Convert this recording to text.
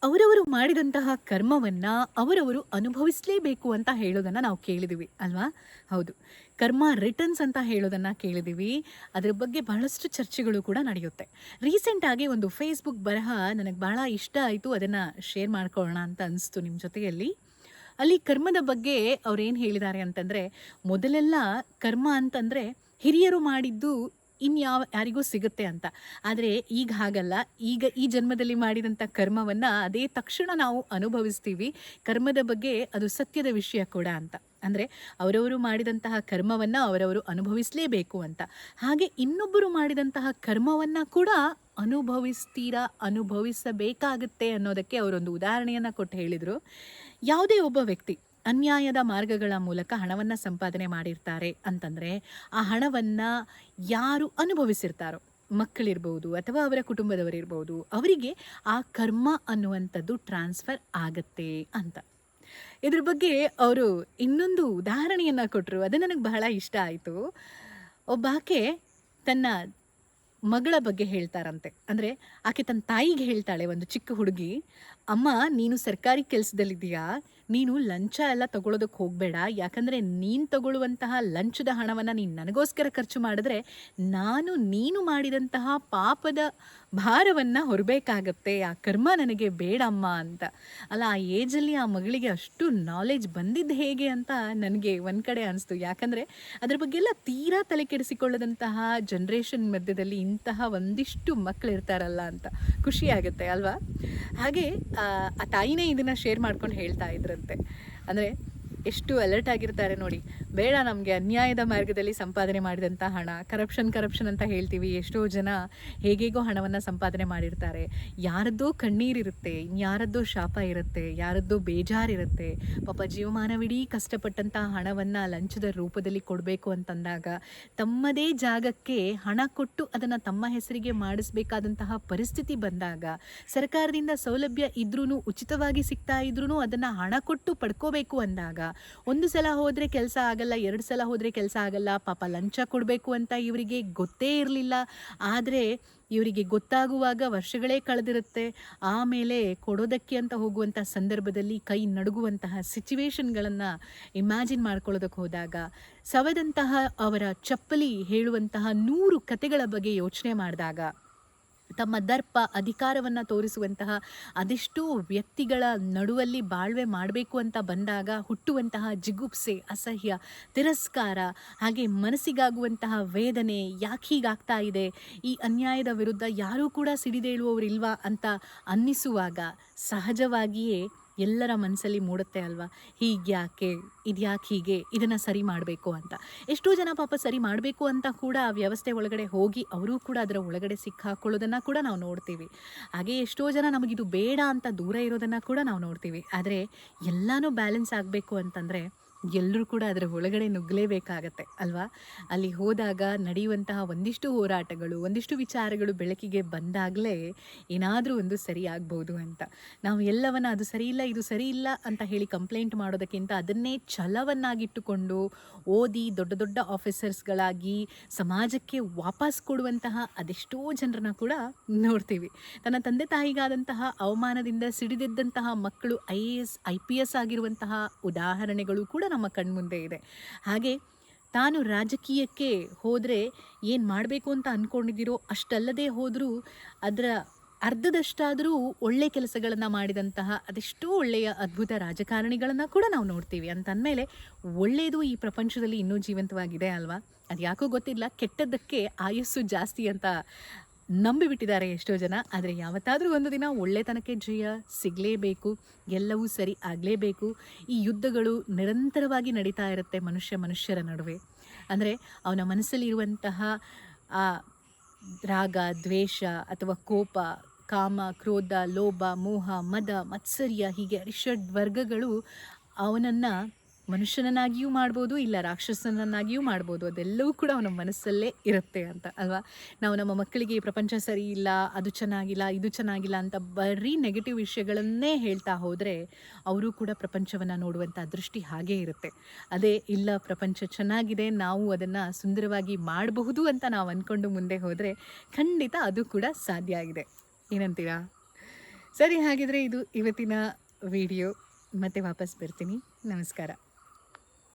ಅವರವರು ಮಾಡಿದಂತಹ ಕರ್ಮವನ್ನು ಅವರವರು ಅನುಭವಿಸಲೇಬೇಕು ಅಂತ ಹೇಳೋದನ್ನು ನಾವು ಕೇಳಿದ್ದೀವಿ ಅಲ್ವಾ? ಹೌದು, ಕರ್ಮ ರಿಟರ್ನ್ಸ್ ಅಂತ ಹೇಳೋದನ್ನು ಕೇಳಿದ್ದೀವಿ. ಅದರ ಬಗ್ಗೆ ಬಹಳಷ್ಟು ಚರ್ಚೆಗಳು ಕೂಡ ನಡೆಯುತ್ತೆ. ರೀಸೆಂಟಾಗಿ ಒಂದು ಫೇಸ್ಬುಕ್ ಬರಹ ನನಗೆ ಭಾಳ ಇಷ್ಟ ಆಯಿತು, ಅದನ್ನು ಶೇರ್ ಮಾಡ್ಕೊಳ್ಳೋಣ ಅಂತ ಅನಿಸ್ತು ನಿಮ್ಮ ಜೊತೆಯಲ್ಲಿ. ಅಲ್ಲಿ ಕರ್ಮದ ಬಗ್ಗೆ ಅವ್ರೇನು ಹೇಳಿದ್ದಾರೆ ಅಂತಂದರೆ, ಮೊದಲೆಲ್ಲ ಕರ್ಮ ಅಂತಂದರೆ ಹಿರಿಯರು ಮಾಡಿದ್ದು ಯಾರಿಗೂ ಸಿಗುತ್ತೆ ಅಂತ. ಆದರೆ ಈಗ ಹಾಗಲ್ಲ. ಈಗ ಈ ಜನ್ಮದಲ್ಲಿ ಮಾಡಿದಂಥ ಕರ್ಮವನ್ನು ಅದೇ ತಕ್ಷಣ ನಾವು ಅನುಭವಿಸ್ತೀವಿ. ಕರ್ಮದ ಬಗ್ಗೆ ಅದು ಸತ್ಯದ ವಿಷಯ ಕೂಡ ಅಂತ. ಅಂದರೆ ಅವರವರು ಮಾಡಿದಂತಹ ಕರ್ಮವನ್ನು ಅವರವರು ಅನುಭವಿಸಲೇಬೇಕು ಅಂತ. ಹಾಗೆ ಇನ್ನೊಬ್ಬರು ಮಾಡಿದಂತಹ ಕರ್ಮವನ್ನು ಕೂಡ ಅನುಭವಿಸಬೇಕಾಗುತ್ತೆ ಅನ್ನೋದಕ್ಕೆ ಅವರೊಂದು ಉದಾಹರಣೆಯನ್ನು ಕೊಟ್ಟು ಹೇಳಿದರು. ಯಾವುದೇ ಒಬ್ಬ ವ್ಯಕ್ತಿ ಅನ್ಯಾಯದ ಮಾರ್ಗಗಳ ಮೂಲಕ ಹಣವನ್ನು ಸಂಪಾದನೆ ಮಾಡಿರ್ತಾರೆ ಅಂತಂದರೆ, ಆ ಹಣವನ್ನು ಯಾರು ಅನುಭವಿಸಿರ್ತಾರೋ, ಮಕ್ಕಳಿರ್ಬೋದು ಅಥವಾ ಅವರ ಕುಟುಂಬದವರಿರ್ಬೋದು, ಅವರಿಗೆ ಆ ಕರ್ಮ ಅನ್ನುವಂಥದ್ದು ಟ್ರಾನ್ಸ್ಫರ್ ಆಗತ್ತೆ ಅಂತ. ಇದ್ರ ಬಗ್ಗೆ ಅವರು ಇನ್ನೊಂದು ಉದಾಹರಣೆಯನ್ನು ಕೊಟ್ಟರು. ಅದು ನನಗೆ ಬಹಳ ಇಷ್ಟ ಆಯಿತು. ಒಬ್ಬಾಕೆ ತನ್ನ ಮಗಳ ಬಗ್ಗೆ ಹೇಳ್ತಾರಂತೆ. ಅಂದರೆ ಆಕೆ ತನ್ನ ತಾಯಿಗೆ ಹೇಳ್ತಾಳೆ, ಒಂದು ಚಿಕ್ಕ ಹುಡುಗಿ, ಅಮ್ಮ ನೀನು ಸರ್ಕಾರಿ ಕೆಲಸದಲ್ಲಿದ್ದೀಯಾ, ನೀನು ಲಂಚ ಎಲ್ಲ ತಗೊಳ್ಳೋದಕ್ಕೆ ಹೋಗಬೇಡ. ಯಾಕಂದರೆ ನೀನು ತಗೊಳ್ಳುವಂತಹ ಲಂಚದ ಹಣವನ್ನು ನೀನು ನನಗೋಸ್ಕರ ಖರ್ಚು ಮಾಡಿದ್ರೆ ನೀನು ಮಾಡಿದಂತಹ ಪಾಪದ ಭಾರವನ್ನು ಹೊರಬೇಕಾಗತ್ತೆ. ಆ ಕರ್ಮ ನನಗೆ ಬೇಡಮ್ಮ ಅಂತ. ಅಲ್ಲ, ಆ ಏಜಲ್ಲಿ ಆ ಮಗಳಿಗೆ ಅಷ್ಟು ನಾಲೆಜ್ ಬಂದಿದ್ದು ಹೇಗೆ ಅಂತ ನನಗೆ ಒಂದು ಕಡೆ ಅನಿಸ್ತು. ಯಾಕಂದರೆ ಅದ್ರ ಬಗ್ಗೆ ಎಲ್ಲ ತೀರಾ ತಲೆ ಕೆಡಿಸಿಕೊಳ್ಳದಂತಹ ಜನ್ರೇಷನ್ ಮಧ್ಯದಲ್ಲಿ ಇಂತಹ ಒಂದಿಷ್ಟು ಮಕ್ಕಳು ಇರ್ತಾರಲ್ಲ ಅಂತ ಖುಷಿಯಾಗುತ್ತೆ ಅಲ್ವಾ? ಹಾಗೆ ಆ ತಾಯಿನೇ ಇದನ್ನು ಶೇರ್ ಮಾಡ್ಕೊಂಡು ಹೇಳ್ತಾ ಇದ್ರಂತೆ. ಅಂದರೆ ಎಷ್ಟು ಅಲರ್ಟ್ ಆಗಿರ್ತಾರೆ ನೋಡಿ. ಬೇಡ ನಮಗೆ ಅನ್ಯಾಯದ ಮಾರ್ಗದಲ್ಲಿ ಸಂಪಾದನೆ ಮಾಡಿದಂಥ ಹಣ, ಕರಪ್ಷನ್ ಅಂತ ಹೇಳ್ತೀವಿ. ಎಷ್ಟೋ ಜನ ಹೇಗೇಗೋ ಹಣವನ್ನು ಸಂಪಾದನೆ ಮಾಡಿರ್ತಾರೆ. ಯಾರದ್ದೋ ಕಣ್ಣೀರಿರುತ್ತೆ, ಇನ್ಯಾರದ್ದೋ ಶಾಪ ಇರುತ್ತೆ, ಯಾರದ್ದೋ ಬೇಜಾರಿರುತ್ತೆ. ಪಾಪ ಜೀವಮಾನವಿಡೀ ಕಷ್ಟಪಟ್ಟಂತಹ ಹಣವನ್ನು ಲಂಚದ ರೂಪದಲ್ಲಿ ಕೊಡಬೇಕು ಅಂತಂದಾಗ ತಮ್ಮದೇ ಜಾಗಕ್ಕೆ ಹಣ ಕೊಟ್ಟು ಅದನ್ನು ತಮ್ಮ ಹೆಸರಿಗೆ ಮಾಡಿಸ್ಬೇಕಾದಂತಹ ಪರಿಸ್ಥಿತಿ ಬಂದಾಗ, ಸರ್ಕಾರದಿಂದ ಸೌಲಭ್ಯ ಇದ್ರೂ ಉಚಿತವಾಗಿ ಸಿಗ್ತಾ ಇದ್ರೂ ಅದನ್ನು ಹಣ ಕೊಟ್ಟು ಪಡ್ಕೋಬೇಕು ಅಂದಾಗ, ಒಂದು ಸಲ ಹೋದರೆ ಕೆಲಸ ಆಗಲ್ಲ, 2 ಸಲ ಹೋದರೆ ಕೆಲಸ ಆಗಲ್ಲ. ಪಾಪ ಲಂಚ ಕೊಡಬೇಕು ಅಂತ ಇವರಿಗೆ ಗೊತ್ತೇ ಇರಲಿಲ್ಲ. ಆದರೆ ಇವರಿಗೆ ಗೊತ್ತಾಗುವಾಗ ವರ್ಷಗಳೇ ಕಳೆದಿರುತ್ತೆ. ಆಮೇಲೆ ಕೊಡೋದಕ್ಕೆ ಅಂತ ಹೋಗುವಂಥ ಸಂದರ್ಭದಲ್ಲಿ ಕೈ ನಡುಗುವಂತಹ ಸಿಚುವೇಶನ್ಗಳನ್ನು ಇಮ್ಯಾಜಿನ್ ಮಾಡ್ಕೊಳ್ಳೋದಕ್ಕೆ ಹೋದಾಗ, ಸವದಂತಹ ಅವರ ಚಪ್ಪಲಿ ಹೇಳುವಂತಹ 100 ಕತೆಗಳ ಬಗ್ಗೆ ಯೋಚನೆ ಮಾಡಿದಾಗ, ತಮ್ಮ ದರ್ಪ ಅಧಿಕಾರವನ್ನು ತೋರಿಸುವಂತಹ ಅದೆಷ್ಟೋ ವ್ಯಕ್ತಿಗಳ ನಡುವಲ್ಲಿ ಬಾಳ್ವೆ ಮಾಡಬೇಕು ಅಂತ ಬಂದಾಗ ಹುಟ್ಟುವಂತಹ ಜಿಗುಪ್ಸೆ, ಅಸಹ್ಯ, ತಿರಸ್ಕಾರ, ಹಾಗೆ ಮನಸ್ಸಿಗಾಗುವಂತಹ ವೇದನೆ, ಯಾಕೆ ಹೀಗಾಗ್ತಾ ಇದೆ, ಈ ಅನ್ಯಾಯದ ವಿರುದ್ಧ ಯಾರೂ ಕೂಡ ಸಿಡಿದೇಳುವವರಿಲ್ವಾ ಅಂತ ಅನ್ನಿಸುವಾಗ ಸಹಜವಾಗಿಯೇ ಎಲ್ಲರ ಮನಸ್ಸಲ್ಲಿ ಮೂಡುತ್ತೆ ಅಲ್ವಾ, ಹೀಗ್ಯಾಕೆ, ಇದ್ಯಾಕೆ ಹೀಗೆ, ಇದನ್ನು ಸರಿ ಮಾಡಬೇಕು ಅಂತ. ಎಷ್ಟೋ ಜನ ಪಾಪ ಸರಿ ಮಾಡಬೇಕು ಅಂತ ಕೂಡ ಆ ವ್ಯವಸ್ಥೆ ಒಳಗಡೆ ಹೋಗಿ ಅವರೂ ಕೂಡ ಅದರ ಒಳಗಡೆ ಸಿಕ್ಕಾಕೊಳ್ಳೋದನ್ನು ಕೂಡ ನಾವು ನೋಡ್ತೀವಿ. ಹಾಗೆ ಎಷ್ಟೋ ಜನ ನಮಗಿದು ಬೇಡ ಅಂತ ದೂರ ಇರೋದನ್ನು ಕೂಡ ನಾವು ನೋಡ್ತೀವಿ. ಆದರೆ ಎಲ್ಲನೂ ಬ್ಯಾಲೆನ್ಸ್ ಆಗಬೇಕು ಅಂತಂದರೆ ಎಲ್ಲರೂ ಕೂಡ ಅದರ ಒಳಗಡೆ ನುಗ್ಗಲೇಬೇಕಾಗತ್ತೆ ಅಲ್ವಾ? ಅಲ್ಲಿ ಹೋದಾಗ ನಡೆಯುವಂತಹ ಒಂದಿಷ್ಟು ಹೋರಾಟಗಳು, ಒಂದಿಷ್ಟು ವಿಚಾರಗಳು ಬೆಳಕಿಗೆ ಬಂದಾಗಲೇ ಏನಾದರೂ ಒಂದು ಸರಿ ಆಗ್ಬೋದು ಅಂತ. ನಾವು ಎಲ್ಲವನ್ನ ಅದು ಸರಿ ಇಲ್ಲ, ಇದು ಸರಿ ಇಲ್ಲ ಅಂತ ಹೇಳಿ ಕಂಪ್ಲೇಂಟ್ ಮಾಡೋದಕ್ಕಿಂತ ಅದನ್ನೇ ಛಲವನ್ನಾಗಿಟ್ಟುಕೊಂಡು ಓದಿ ದೊಡ್ಡ ದೊಡ್ಡ ಆಫೀಸರ್ಸ್ಗಳಾಗಿ ಸಮಾಜಕ್ಕೆ ವಾಪಸ್ ಕೊಡುವಂತಹ ಅದೆಷ್ಟೋ ಜನರನ್ನ ಕೂಡ ನೋಡ್ತೀವಿ. ತನ್ನ ತಂದೆ ತಾಯಿಗಾದಂತಹ ಅವಮಾನದಿಂದ ಸಿಡಿದೆದ್ದಂತಹ ಮಕ್ಕಳು IAS IPS ಆಗಿರುವಂತಹ ಉದಾಹರಣೆಗಳು ಕೂಡ ನಮ್ಮ ಕಣ್ಮುಂದೆ ಇದೆ. ಹಾಗೆ ತಾನು ರಾಜಕೀಯಕ್ಕೆ ಹೋದರೆ ಏನು ಮಾಡಬೇಕು ಅಂತ ಅಂದ್ಕೊಂಡಿದ್ದೀರೋ ಅಷ್ಟಲ್ಲದೆ ಹೋದರೂ ಅದರ ಅರ್ಧದಷ್ಟಾದರೂ ಒಳ್ಳೆ ಕೆಲಸಗಳನ್ನು ಮಾಡಿದಂತಹ ಅದೆಷ್ಟೋ ಒಳ್ಳೆಯ ಅದ್ಭುತ ರಾಜಕಾರಣಿಗಳನ್ನು ಕೂಡ ನಾವು ನೋಡ್ತೀವಿ. ಅಂತಂದಮೇಲೆ ಒಳ್ಳೆಯದು ಈ ಪ್ರಪಂಚದಲ್ಲಿ ಇನ್ನೂ ಜೀವಂತವಾಗಿದೆ ಅಲ್ವಾ? ಅದು ಯಾಕೋ ಗೊತ್ತಿಲ್ಲ, ಕೆಟ್ಟದ್ದಕ್ಕೆ ಆಯಸ್ಸು ಜಾಸ್ತಿ ಅಂತ ನಂಬಿಬಿಟ್ಟಿದ್ದಾರೆ ಎಷ್ಟೋ ಜನ. ಆದರೆ ಯಾವತ್ತಾದರೂ ಒಂದು ದಿನ ಒಳ್ಳೆತನಕ್ಕೆ ಜಯ ಸಿಗಲೇಬೇಕು, ಎಲ್ಲವೂ ಸರಿ ಆಗಲೇಬೇಕು. ಈ ಯುದ್ಧಗಳು ನಿರಂತರವಾಗಿ ನಡೀತಾ ಇರುತ್ತೆ ಮನುಷ್ಯರ ನಡುವೆ. ಅಂದರೆ ಅವನ ಮನಸ್ಸಲ್ಲಿರುವಂತಹ ಆ ರಾಗ, ದ್ವೇಷ ಅಥವಾ ಕೋಪ, ಕಾಮ, ಕ್ರೋಧ, ಲೋಭ, ಮೋಹ, ಮದ, ಮತ್ಸರ್ಯ, ಹೀಗೆ ಅರಿಷಡ್ ವರ್ಗಗಳು ಅವನನ್ನು ಮನುಷ್ಯನನ್ನಾಗಿಯೂ ಮಾಡ್ಬೋದು, ಇಲ್ಲ ರಾಕ್ಷಸನನ್ನಾಗಿಯೂ ಮಾಡ್ಬೋದು. ಅದೆಲ್ಲವೂ ಕೂಡ ಅವನ ಮನಸ್ಸಲ್ಲೇ ಇರುತ್ತೆ ಅಂತ ಅಲ್ವಾ? ನಾವು ನಮ್ಮ ಮಕ್ಕಳಿಗೆ ಈ ಪ್ರಪಂಚ ಸರಿ ಇಲ್ಲ, ಅದು ಚೆನ್ನಾಗಿಲ್ಲ, ಇದು ಚೆನ್ನಾಗಿಲ್ಲ ಅಂತ ಬರೀ ನೆಗೆಟಿವ್ ವಿಷಯಗಳನ್ನೇ ಹೇಳ್ತಾ ಹೋದರೆ ಅವರು ಕೂಡ ಪ್ರಪಂಚವನ್ನು ನೋಡುವಂಥ ದೃಷ್ಟಿ ಹಾಗೇ ಇರುತ್ತೆ. ಅದೇ ಇಲ್ಲ, ಪ್ರಪಂಚ ಚೆನ್ನಾಗಿದೆ, ನಾವು ಅದನ್ನು ಸುಂದರವಾಗಿ ಮಾಡಬಹುದು ಅಂತ ನಾವು ಅಂದ್ಕೊಂಡು ಮುಂದೆ ಹೋದರೆ ಖಂಡಿತ ಅದು ಕೂಡ ಸಾಧ್ಯ ಆಗಿದೆ. ಏನಂತೀರಾ? ಸರಿ, ಹಾಗಿದ್ರೆ ಇದು ಇವತ್ತಿನ ವಿಡಿಯೋ. ಮತ್ತೆ ವಾಪಸ್ ಬರ್ತೀನಿ. ನಮಸ್ಕಾರ.